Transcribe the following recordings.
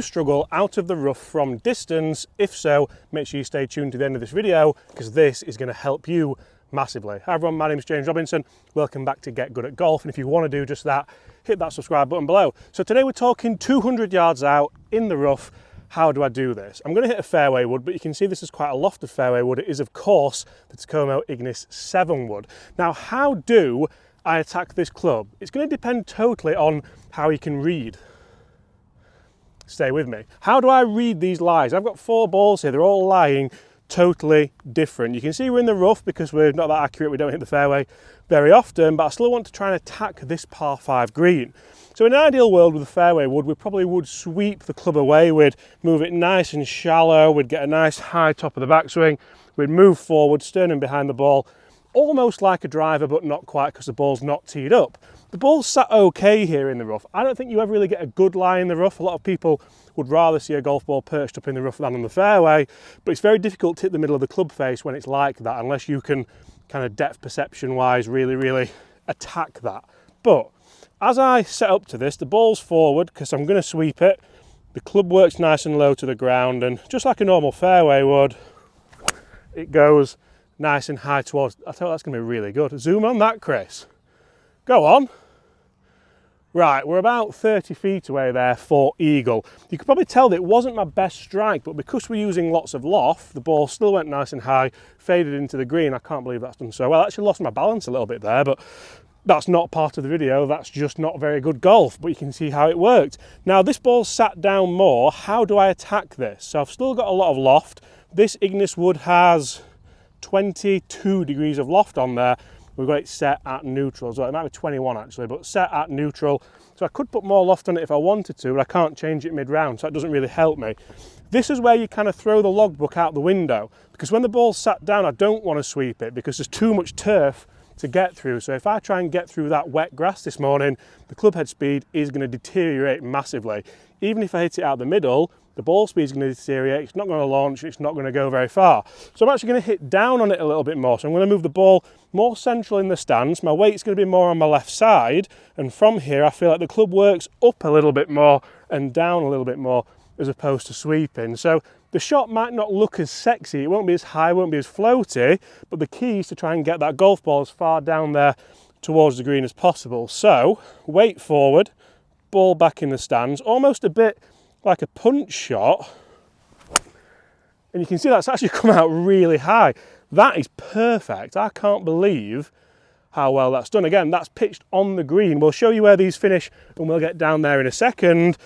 you struggle out of the rough from distance? If so, make sure you stay tuned to the end of this video because this is going to help you massively. Hi everyone, my name is James Robinson. Welcome back to Get Good at Golf, and if you want to do just that, hit that subscribe button below. So today we're talking 200 yards out in the rough. How do I do this? I'm going to hit a fairway wood, but you can see this is quite a lofted fairway wood. It is, of course, the Takomo Ignis 7 wood. Now, how do I attack this club? It's going to depend totally on how you can read. Stay with me. How do I read these lies? I've got 4 balls here. They're all lying totally different. You can see we're in the rough because we're not that accurate. We don't hit the fairway very often, but I still want to try and attack this par 5 green. So in an ideal world with a fairway wood, we probably would sweep the club away. We'd move it nice and shallow. We'd get a nice high top of the backswing. We'd move forward, sternum behind the ball, almost like a driver, but not quite because the ball's not teed up. The ball's sat okay here in the rough. I don't think you ever really get a good lie in the rough. A lot of people would rather see a golf ball perched up in the rough than on the fairway, but it's very difficult to hit the middle of the club face when it's like that, unless you can kind of depth perception wise really attack that. But as I set up to this, the ball's forward because I'm going to sweep it. The club works nice and low to the ground, and just like a normal fairway would, it goes nice and high towards. I thought that's going to be really good. Zoom on that, Chris. Go on. Right, we're about 30 feet away there for eagle. You could probably tell that it wasn't my best strike, but because we're using lots of loft, the ball still went nice and high, faded into the green. I can't believe that's done so well. I actually lost my balance a little bit there, but that's not part of the video. That's just not very good golf, but you can see how it worked. Now, this ball sat down more. How do I attack this? So I've still got a lot of loft. This Ignis wood has 22 degrees of loft on there. We've got it set at neutral, so it might be 21 actually, but set at neutral. So I could put more loft on it if I wanted to, but I can't change it mid-round, so that doesn't really help me. This is where you kind of throw the logbook out the window, because when the ball's sat down, I don't want to sweep it because there's too much turf to get through. So if I try and get through that wet grass this morning, the club head speed is going to deteriorate massively. Even if I hit it out the middle, the ball speed is going to deteriorate, it's not going to launch, it's not going to go very far. So I'm actually going to hit down on it a little bit more. So I'm going to move the ball more central in the stance. My weight's going to be more on my left side. And from here, I feel like the club works up a little bit more and down a little bit more as opposed to sweeping. So the shot might not look as sexy, it won't be as high, it won't be as floaty, but the key is to try and get that golf ball as far down there towards the green as possible. So weight forward, ball back in the stands, almost a bit like a punch shot, and you can see that's actually come out really high. That is perfect. I can't believe how well that's done. Again, that's pitched on the green. We'll show you where these finish and we'll get down there in a second,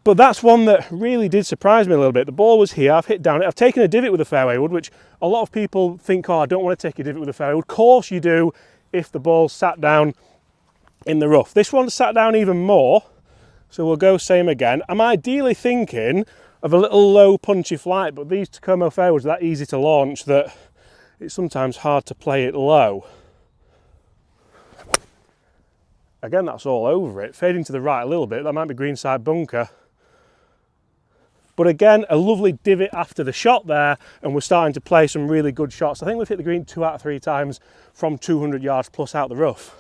but that's one that really did surprise me a little bit. The ball was here, I've hit down it, I've taken a divot with a fairway wood, which a lot of people think, oh, I don't want to take a divot with a fairway wood. Of course you do if the ball sat down in the rough. This one sat down even more. So we'll go same again. I'm ideally thinking of a little low punchy flight, but these Takomo fairways are that easy to launch that it's sometimes hard to play it low. Again, that's all over it. Fading to the right a little bit, that might be greenside bunker. But again, a lovely divot after the shot there, and we're starting to play some really good shots. I think we've hit the green 2 out of 3 times from 200 yards plus out the rough.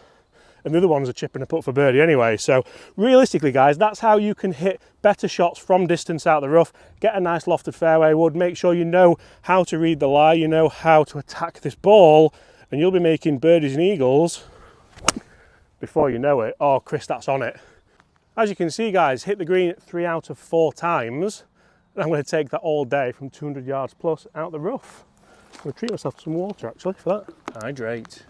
And the other ones are chipping a putt for birdie anyway. So realistically, guys, that's how you can hit better shots from distance out the rough. Get a nice lofted fairway wood. Make sure you know how to read the lie. You know how to attack this ball, and you'll be making birdies and eagles before you know it. Oh, Chris, that's on it. As you can see, guys, hit the green 3 out of 4 times. And I'm going to take that all day from 200 yards plus out the rough. I'm going to treat myself to some water, actually, for that. Hydrate.